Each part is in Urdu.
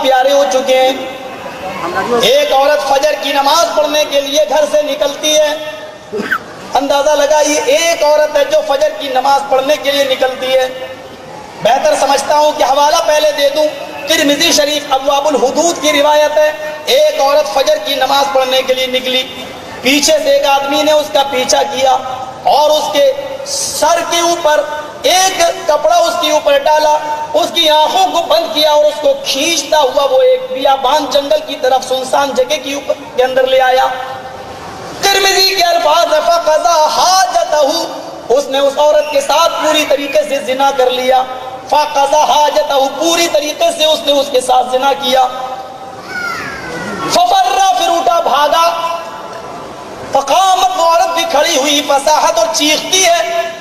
پیارے ہو چکے ہیں۔ ایک عورت فجر کی نماز پڑھنے کے لیے گھر سے نکلتی ہے، اندازہ لگائیے ایک عورت ہے جو فجر کی نماز پڑھنے کے لیے نکلتی ہے۔ بہتر سمجھتا ہوں کہ حوالہ پہلے دے دوں، ترمذی شریف ابواب الحدود کی روایت ہے۔ ایک عورت فجر کی نماز پڑھنے کے لیے نکلی، پیچھے سے ایک آدمی نے اس کا پیچھا کیا اور اس کے سر کے اوپر ایک کپڑا اس کے اوپر ڈالا، اس کی آنکھوں کو بند کیا اور اس کو کھینچتا ہوا وہ ایک بیابان جنگل کی طرف سنسان جگہ کے اندر لے آیا۔ ترمذی کے الفاظ فقضى حاجته، اس نے اس عورت کے ساتھ پوری طریقے سے زنا کر لیا۔ فقضى حاجته، پوری طریقے سے اس نے اس کے ساتھ زنا کیا۔ ففر، پھر اٹھا بھاگا۔ فقامت، وہ عورت بھی کھڑی ہوئی، فصاحت اور چیختی ہے،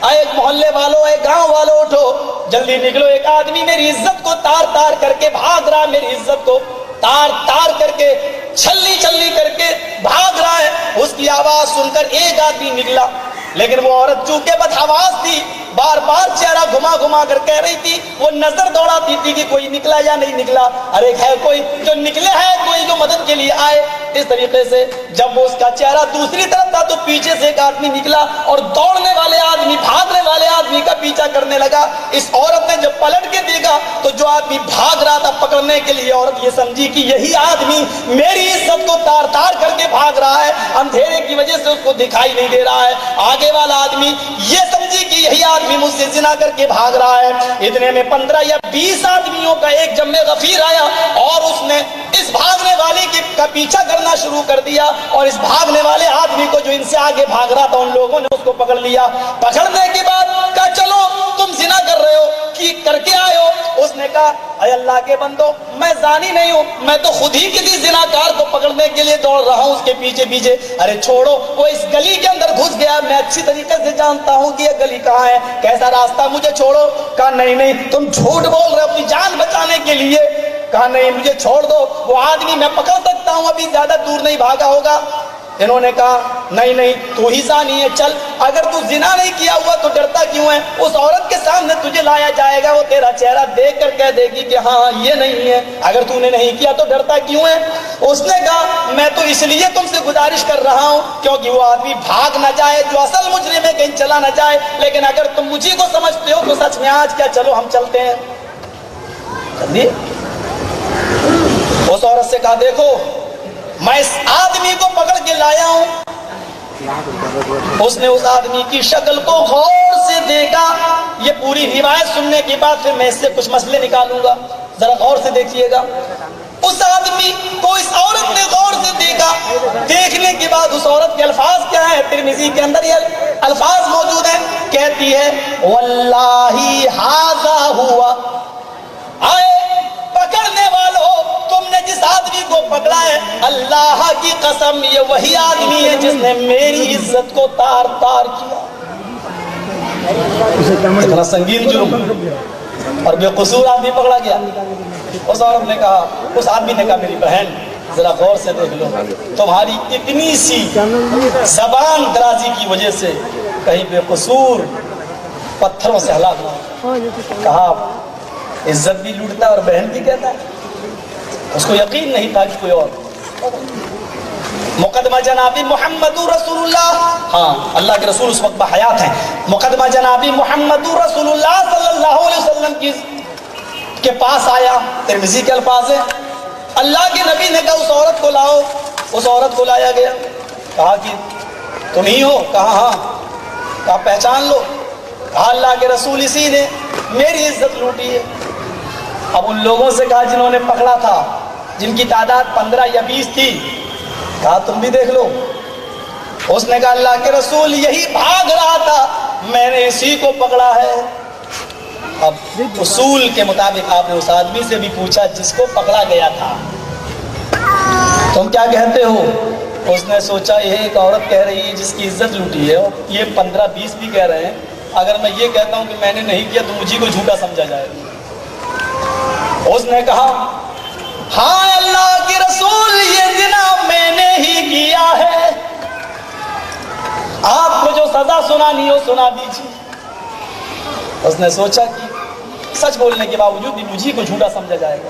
اے محلے والوں، اے گاؤں والوں، اٹھو جلدی نکلو، ایک آدمی میری عزت کو تار تار کر کے بھاگ رہا ہے، میری عزت کو تار تار کر کے چھلی چھلی کر کے بھاگ رہا ہے۔ اس کی آواز سن کر ایک آدمی نکلا، لیکن وہ عورت چونکہ بدحواس تھی، بار بار چہرہ گھما گھما کر کہہ رہی تھی، وہ نظر دوڑاتی تھی کہ کوئی نکلا یا نہیں نکلا، ارے ہے کوئی جو نکلے ہے، کوئی جو مدد کے لیے آئے۔ اس طریقے سے جب وہ اس کا چہرہ دوسری طرف تھا تو پیچھے سے ایک آدمی نکلا اور دوڑنے والے آدمی، بھاگنے والے آدمی کا پیچھا کرنے لگا۔ اس عورت نے جب پلٹ کے دیکھا تو جو آدمی بھاگ رہا تھا پکڑنے کے لیے، عورت یہ سمجھی کہ یہی آدمی میری عزت کو تار تار کر کے بھاگ رہا ہے، اندھیرے کی وجہ سے اس کو دکھائی نہیں دے رہا ہے۔ آگے والا آدمی یہ سمجھی کہ یہی آدمی مجھ سے زنا کر کے بھاگ رہا ہے۔ اتنے میں 15 یا 20 آدمیوں کا ایک جمع غفیر آیا اور اس نے اس بھاگنے والے کا پیچھا کرنا شروع کر دیا، اور اس بھاگنے والے آدمی کو جو ان سے آگے بھاگ رہا تھا، ان لوگوں نے اس کو پکڑ لیا۔ پکڑنے کے بعد کہا چلو تم زنا کر رہے ہو، کی کر کے آئے ہو؟ اس نے کہا اے اللہ کے بندو، میں زانی نہیں ہوں، میں تو خود ہی کسی زناکار کو پکڑنے کے لیے دوڑ رہا ہوں اس کے پیچھے پیچھے۔ ارے چھوڑو، وہ اس گلی کے اندر گھس گیا، میں اچھی طریقے سے جانتا ہوں کہ یہ گلی کہاں ہے، کیسا راستہ، مجھے چھوڑو۔ کہا نہیں نہیں، تم جھوٹ بول رہے ہو اپنی جان بچانے کے لیے۔ کہا نہیں، مجھے چھوڑ دو، وہ آدمی میں پکڑ سکتا ہوں، ابھی زیادہ دور نہیں بھاگا ہوگا۔ انہوں نے کہا نہیں نہیں، تو ہی زانی ہے، چل، اگر تو زنا نہیں کیا ہوا تو ڈرتا کیوں ہے؟ اس عورت کے سامنے تجھے لایا جائے گا، وہ تیرا چہرہ دیکھ کر کہہ دے گی کہ ہاں یہ نہیں ہے، اگر تو نے نہیں کیا تو ڈرتا کیوں ہے؟ اس نے کہا میں تو اس لیے تم سے گزارش کر رہا ہوں کیونکہ وہ آدمی بھاگ نہ جائے، جو اصل مجرم ہے کہیں چلا نہ جائے، لیکن اگر تم مجھے کو سمجھتے ہو تو سچ میں آج کیا، چلو ہم چلتے ہیں۔ جلدی اس عورت سے کہا دیکھو میں اس آدمی کو پکڑ کے لایا ہوں۔ اس نے اس آدمی کی شکل کو غور سے دیکھا۔ یہ پوری روایت سننے کے بعد پھر میں اس سے کچھ مسئلے نکالوں گا، ذرا غور سے دیکھیے گا۔ اس آدمی کو اس عورت نے غور سے دیکھا، دیکھنے کے بعد اس عورت کے الفاظ کیا ہیں؟ ترمذی کے اندر یہ الفاظ موجود ہیں، کہتی ہے واللہ ھذا ہوا، آئے پکڑنے والوں، تم نے جس آدمی کو پکڑا ہے، اللہ کی قسم یہ وہی آدمی ہے جس نے میری عزت کو تار تار کیا۔ اتنا سنگین جرم اور بے قصور آدمی پکڑا گیا۔ اس عورت نے کہا، اس آدمی نے کہا میری بہن ذرا غور سے دیکھ لو، تمہاری اتنی سی زبان درازی کی وجہ سے کہیں بے قصور پتھروں سے ہلاک ہوا۔ کہا عزت بھی لوٹتا ہے اور بہن بھی کہتا ہے۔ اس کو یقین نہیں تھا کہ کوئی اور۔ مقدمہ جنابی محمد رسول اللہ، ہاں اللہ کے رسول اس وقت بحیات ہیں، مقدمہ جنابی محمد رسول اللہ صلی اللہ علیہ وسلم کے پاس آیا۔ ترمذی کے الفاظ ہیں، اللہ کے نبی نے کہا اس عورت کو لاؤ۔ اس عورت کو لایا گیا، کہا کہ تم ہی ہو؟ کہا ہاں۔ کہا پہچان لو؟ کہا اللہ کے رسول اسی نے میری عزت لوٹی ہے۔ اب ان لوگوں سے کہا جنہوں نے پکڑا تھا، جن کی تعداد 15 یا 20 تھی، کہا تم بھی دیکھ لو۔ اس نے کہا اللہ کے رسول یہی بھاگ رہا تھا، میں نے اسی کو پکڑا ہے۔ اب اصول کے مطابق آپ نے اس آدمی سے بھی پوچھا جس کو پکڑا گیا تھا تم کیا کہتے ہو؟ اس نے سوچا یہ ایک عورت کہہ رہی ہے جس کی عزت لوٹی ہے، اور یہ 15-20 بھی کہہ رہے ہیں، اگر میں یہ کہتا ہوں کہ میں نے نہیں کیا تو مجھے کو جھوٹا سمجھا جائے گا۔ اس نے کہا ہاں اللہ کے رسول یہ زنا میں نے ہی کیا ہے، آپ کو جو سزا سنانی ہو سنا دیجیے۔ اس نے سوچا کہ سچ بولنے کے باوجود بھی مجھے کو جھوٹا سمجھا جائے گا،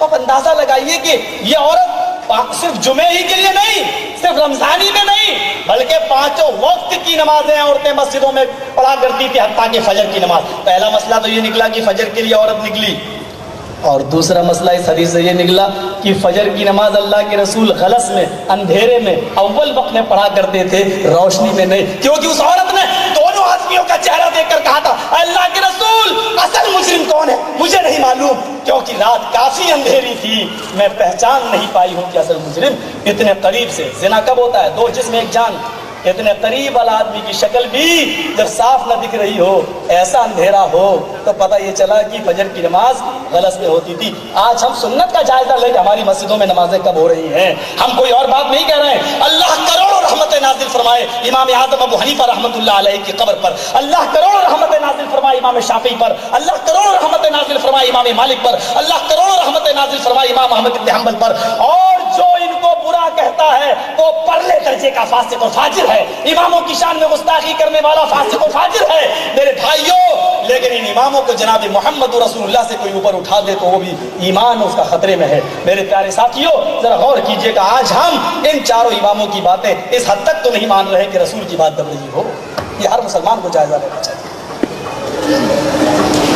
آپ اندازہ لگائیے کہ یہ عورت صرف جمعے ہی کے لیے نہیں، صرف رمضانی میں نہیں، بلکہ 5 وقت کی نمازیں عورتیں مسجدوں میں پڑھا کرتی تھی، حتیٰ کہ فجر کی نماز۔ پہلا مسئلہ تو یہ نکلا کہ فجر کے لیے عورت نکلی، اور دوسرا مسئلہ اس حدیث سے یہ نکلا کہ فجر کی نماز اللہ کے رسول غلس میں، اندھیرے میں، اول وقت میں پڑھا کرتے تھے، روشنی میں نہیں، کیونکہ اس عورت نے دونوں آدمیوں کا چہرہ دیکھ کر کہا تھا اللہ کے رسول اصل مجرم کون ہے مجھے نہیں معلوم، کیونکہ رات کافی اندھیری تھی، میں پہچان نہیں پائی ہوں کہ اصل مجرم اتنے قریب سے۔ زنا کب ہوتا ہے؟ 2 جسم 1 جان، اتنے قریب والا آدمی کی شکل بھی جب صاف نہ دکھ رہی ہو، ایسا اندھیرا ہو، تو پتہ یہ چلا کہ فجر کی نماز غلط میں ہوتی تھی۔ آج ہم سنت کا جائزہ لیں کہ ہماری مسجدوں میں نمازیں کب ہو رہی ہیں، ہم کوئی اور بات نہیں کہہ رہے ہیں۔ اللہ کروڑوں رحمت نازل فرمائے امام اعظم ابو حنیفہ رحمۃ اللہ علیہ کی قبر پر، اللہ کروڑوں رحمت نازل فرمائے امام شافعی پر، اللہ کروڑوں رحمت نازل فرمائے امام مالک پر، اللہ کروڑوں رحمت نازل فرمائے امام احمد بن حنبل پر۔ اور جو ان کو برا کہتا ہے وہ پرلے درجے کا فاسق و فاجر ہے، اماموں کی شان میں گستاخی کرنے والا فاسق و فاجر ہے میرے بھائیوں۔ لیکن ان اماموں کو جناب محمد رسول اللہ سے کوئی اوپر اٹھا دے تو وہ بھی ایمان اس کا خطرے میں ہے۔ میرے پیارے ساتھیوں ذرا غور کیجئے کہ آج ہم ان چاروں اماموں کی باتیں اس حد تک تو نہیں مان رہے کہ رسول کی بات تبلیغی ہو، یہ ہر مسلمان کو جائزہ لینا چاہیے۔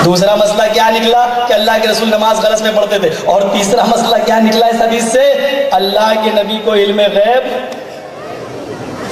دوسرا مسئلہ کیا نکلا کہ اللہ کے رسول نماز غلط میں پڑھتے تھے، اور تیسرا مسئلہ کیا نکلا اس حدیث سے؟ اللہ کے نبی کو علم غیب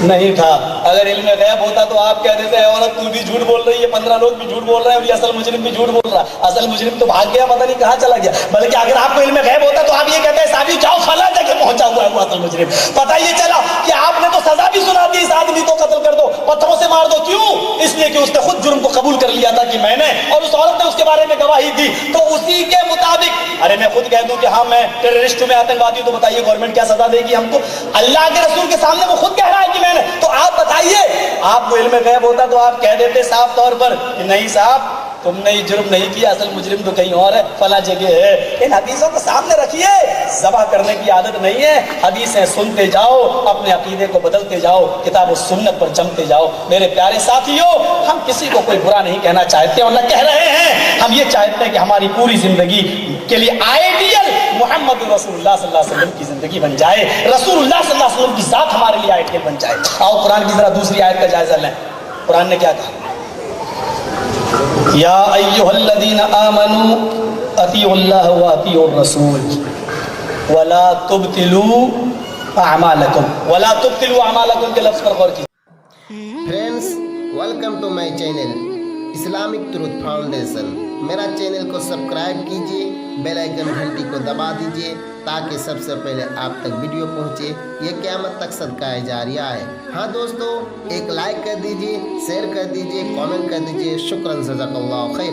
نہیں تھا۔ اگر علم غیب ہوتا تو آپ کہہ دیتے ہیں عورت تو بھی جھوٹ بول رہی ہے، 15 لوگ بھی جھوٹ بول رہے ہیں، اور یہ اصل مجرم بھی جھوٹ بول رہا ہے، اصل مجرم تو بھاگ گیا، پتہ نہیں کہاں چلا گیا۔ بلکہ اگر آپ کو علم غیب ہوتا تو آپ یہ کہتے ہیں صاحب جاؤ فلاں جگہ پہنچا ہوا ہے وہ اصل مجرم۔ پتہ یہ چلا کہ آپ نے تو سزا بھی سنا دی، اس آدمی کو قتل کر دو، پتھروں سے مار دو، کیوں؟ اس لیے کہ اس نے خود جرم کو قبول کر لیا تھا کہ میں نے، اور اس عورت نے اس کے بارے میں گواہی دی، تو اسی کے مطابق ارے میں خود کہہ دوں کہ ہاں میں ٹیررسٹ ہوں، میں آتنکوادی ہوں، تو بتائیے گورنمنٹ کیا سزا دے گی ہم کو؟ اللہ کے رسول کے سامنے وہ خود کہہ رہا ہے کہ میں نے، تو آپ بتائیے آپ کو علم غیب ہوتا تو آپ کہہ دیتے صاف طور پر کہ نہیں صاحب تم نے یہ جرم نہیں کیا، اصل مجرم تو کہیں اور ہے، فلاں جگہ ہے۔ ان حدیثوں کو سامنے رکھیے، ذبح کرنے کی عادت نہیں ہے، حدیثیں سنتے جاؤ، اپنے عقیدے کو بدلتے جاؤ، کتاب و سنت پر جمتے جاؤ۔ میرے پیارے ساتھیوں ہم کسی کو کوئی برا نہیں کہنا چاہتے اور نہ کہہ رہے ہیں، ہم یہ چاہتے ہیں کہ ہماری پوری زندگی کے لیے آئیڈیل محمد رسول اللہ صلی اللہ علیہ وسلم کی زندگی بن جائے، رسول اللہ صلی اللہ علیہ وسلم کی ذات ہمارے لیے آئیڈیل بن جائے۔ آؤ قرآن کی ذرا دوسری آیت کا جائزہ لیں، قرآن نے کیا کہا؟ یا ایھا الذین آمنوا اطیعوا اللہ واطیعوا الرسول ولا تبطلوا اعمالکم، ولا تبطلوا اعمالکم کے لفظ پر غور کیجیے۔ Friends welcome to my channel Islamic Truth Foundation. میرا چینل کو سبسکرائب کیجیے، بیل آئیکن گھنٹی کو دبا دیجیے تاکہ سب سے پہلے آپ تک ویڈیو پہنچے، یہ قیامت تک صدقہ جاریہ ہے۔ ہاں دوستو ایک لائک کر دیجیے، شیئر کر دیجیے، کامنٹ کر دیجیے۔ شکراً، جزاک اللہ خیر۔